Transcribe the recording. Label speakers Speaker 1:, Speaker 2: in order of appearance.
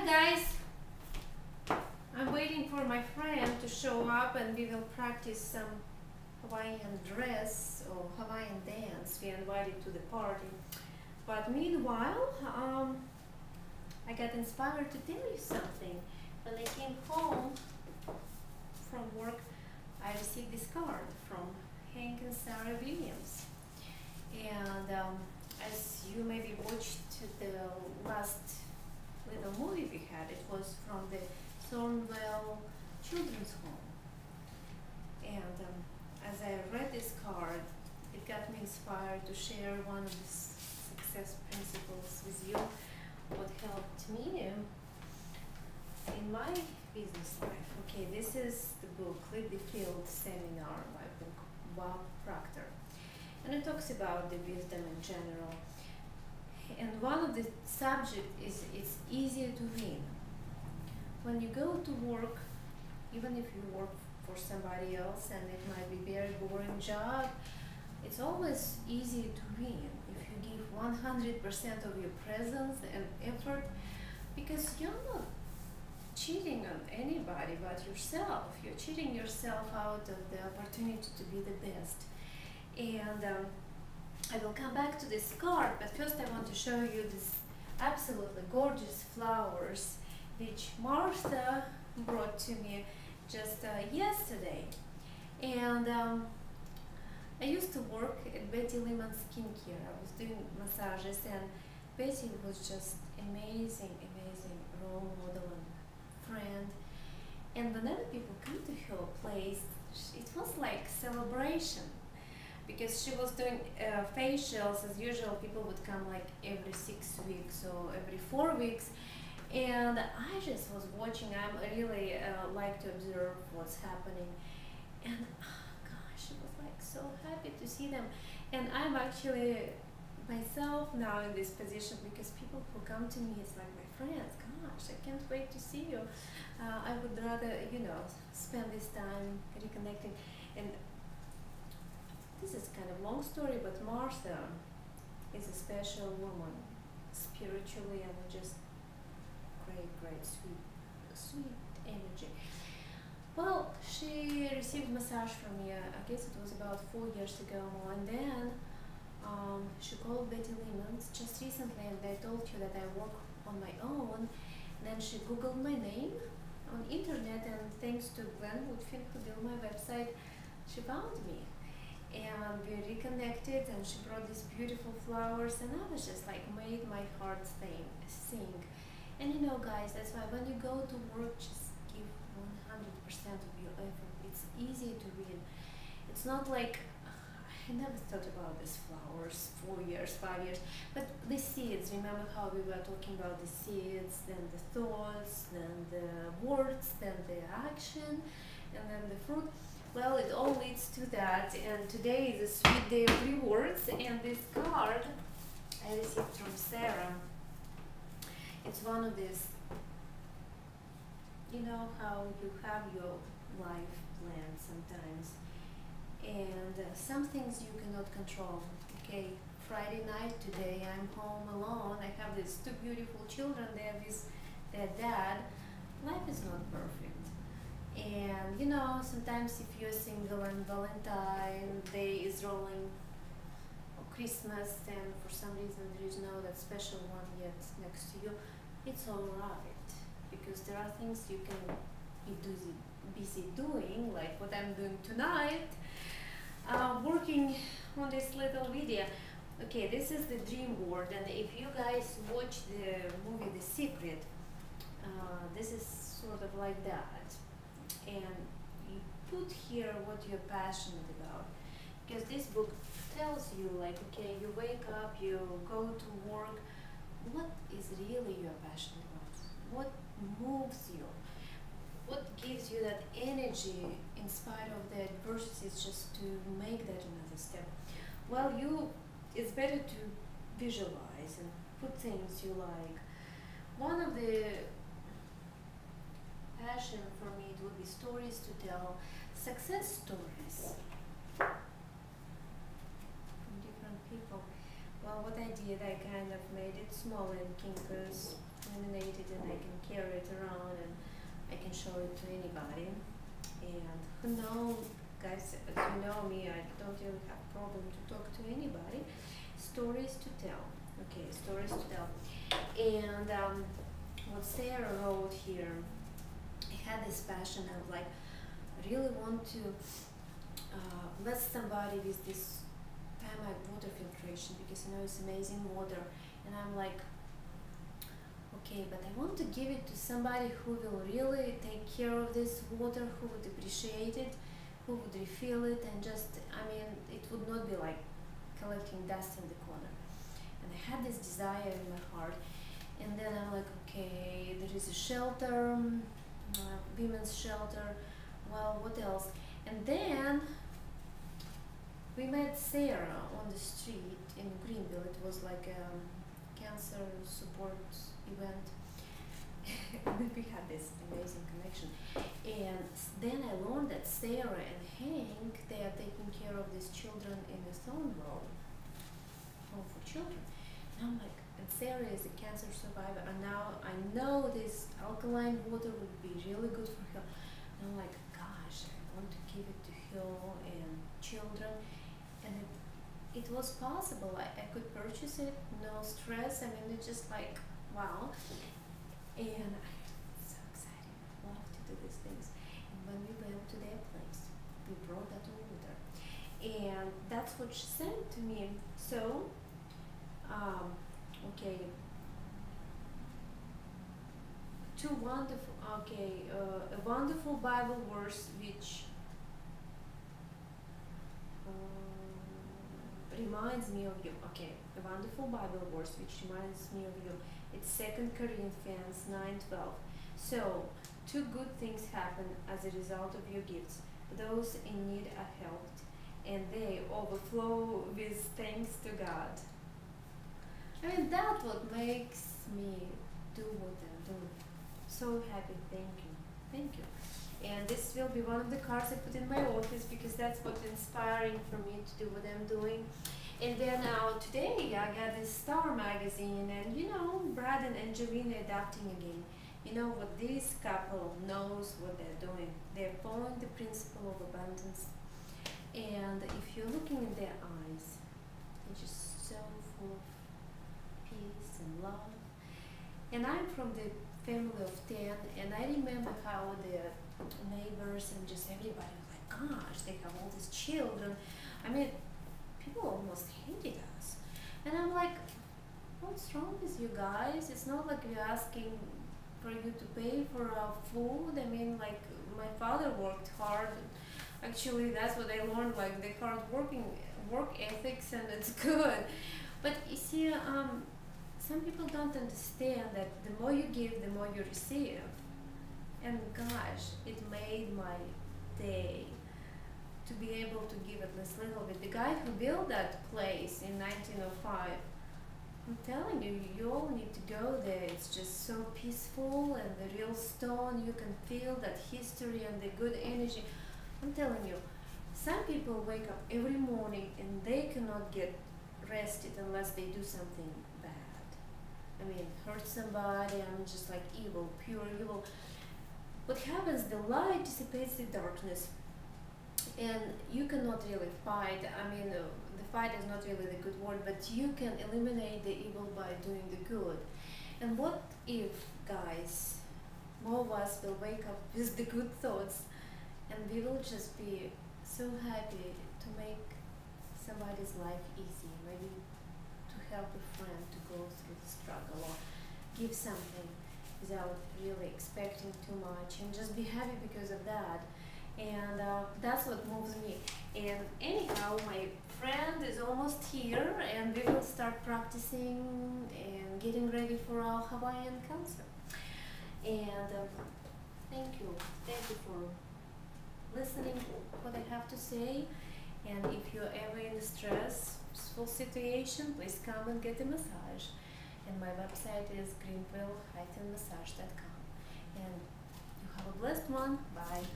Speaker 1: guys, I'm waiting for my friend to show up and we will practice some Hawaiian dress or Hawaiian dance. We invited to the party. But meanwhile, I got inspired to tell you something. When I came home from work, I received this card from Hank and Sarah Williams. And as you maybe watched the last little movie we had, it was from the Thornwell Children's Home. And as I read this card, it got me inspired to share one of the success principles with you, what helped me in my business life. Okay, this is the book, Lead the Field Seminar by Bob Proctor. And it talks about the wisdom in general. And one of the subjects is it's easier to win. When you go to work, even if you work for somebody else and it might be a very boring job, it's always easier to win if you give 100% of your presence and effort, because you're not cheating on anybody but yourself. You're cheating yourself out of the opportunity to be the best. And I will come back to this card, but first I want to show you this absolutely gorgeous flowers which Martha brought to me just yesterday. And I used to work at Betty Lehman Skincare. I was doing massages, and Betty was just amazing role model and friend. And whenever people come to her place, it was like celebration, because she was doing facials. As usual, people would come like every 6 weeks or every 4 weeks, and I just was watching. I really like to observe what's happening, and gosh, I was like so happy to see them. And I'm actually myself now in this position, because people who come to me, it's like my friends. Gosh, I can't wait to see you. I would rather, spend this time reconnecting. And this is kind of long story, but Martha is a special woman, spiritually, and just great, sweet energy. Well, she received massage from me, I guess it was about 4 years ago more, and then she called Betty Lehman's just recently, and I told you that I work on my own. And then she Googled my name on internet, and thanks to Glenn Woodfield, who built my website, she found me. And we reconnected, and she brought these beautiful flowers, and I was just like, made my heart sing. And guys, that's why when you go to work, just give 100% of your effort. It's easy to win. It's not like, I never thought about these flowers 4 years, 5 years, but the seeds, remember how we were talking about the seeds, then the thoughts, then the words, then the action, and then the fruit. Well, it all leads to that, and today is a sweet day of rewards, and this card I received from Sarah. It's one of these, how you have your life plan sometimes, and some things you cannot control. Okay, Friday night today, I'm home alone. I have these 2 beautiful children there with their dad. Life is not perfect. And sometimes if you're single and Valentine Day is rolling, or Christmas, and for some reason there is no that special one yet next to you, it's all right, because there are things you can be busy doing, like what I'm doing tonight, working on this little video. Okay, this is the dream board, and if you guys watch the movie The Secret, this is sort of like that. And you put here what you're passionate about, because this book tells you, like, okay, you wake up, you go to work, what is really you're passionate about? What moves you? What gives you that energy in spite of the adversities, just to make that another step? Well, it's better to visualize and put things you like. One of the passion for me, it would be stories to tell, success stories from different people. Well, what I did, I kind of made it small and kinkers, laminated, and I can carry it around and I can show it to anybody. And who knows, guys, as you know me, I don't really have problem to talk to anybody. Stories to tell. Okay, stories to tell. And what Sarah wrote here, I had this passion of like, I really want to bless somebody with this thermal water filtration, because you know it's amazing water, and I'm like, okay, but I want to give it to somebody who will really take care of this water, who would appreciate it, who would refill it, and just, I mean, it would not be like collecting dust in the corner. And I had this desire in my heart, and then I'm like, okay, there is a shelter, women's shelter, well, what else? And then we met Sarah on the street in Greenville. It was like a cancer support event. And we had this amazing connection. And then I learned that Sarah and Hank, they are taking care of these children in a Thornwell home for children. And I'm like, and Sarah is a cancer survivor, and now I know this alkaline water would be really good for her. And I'm like, gosh, I want to give it to her and children. And it was possible. I could purchase it, no stress. I mean, it's just like, wow. And I'm so excited. I love to do these things. And when we went to their place, we brought that water. And that's what she sent to me. So, okay. A wonderful Bible verse which reminds me of you. Okay, a wonderful Bible verse which reminds me of you. It's 2 Corinthians 9:12. So, two good things happen as a result of your gifts. Those in need are helped, and they overflow with thanks to God. I mean, that's what makes me do what I do. So happy. Thank you. Thank you. And this will be one of the cards I put in my office, because that's what's inspiring for me to do what I'm doing. And then today I got this Star magazine, and you know, Brad and Angelina adapting again. You know what, this couple knows what they're doing. They're following the principle of abundance. And if you're looking in their eyes, they're just so full of peace and love. And I'm from the family of 10, and I remember how the neighbors and just everybody was like, gosh, they have all these children. I mean, people almost hated us. And I'm like, what's wrong with you guys? It's not like we're asking for you to pay for our food. I mean, like, my father worked hard. Actually, that's what I learned, like the hard work ethics, and it's good. But you see, some people don't understand that the more you give, the more you receive. And gosh, it made my day to be able to give at least a little bit. The guy who built that place in 1905, I'm telling you, you all need to go there. It's just so peaceful, and the real stone, you can feel that history and the good energy. I'm telling you, some people wake up every morning and they cannot get rested unless they do something bad. I mean, hurt somebody, I'm just like evil, pure evil. What happens, the light dissipates the darkness, and you cannot really fight. I mean, the fight is not really the good word, but you can eliminate the evil by doing the good. And what if, guys, more of us will wake up with the good thoughts, and we will just be so happy to make somebody's life easy, maybe to help a friend to go through the struggle, or give something without really expecting too much, and just be happy because of that. And that's what moves me. And anyhow, my friend is almost here, and we will start practicing and getting ready for our Hawaiian concert. And thank you for listening to what I have to say. And if you're ever in a stressful situation, please come and get a massage. And my website is greenville-massage.com. And you have a blessed one. Bye.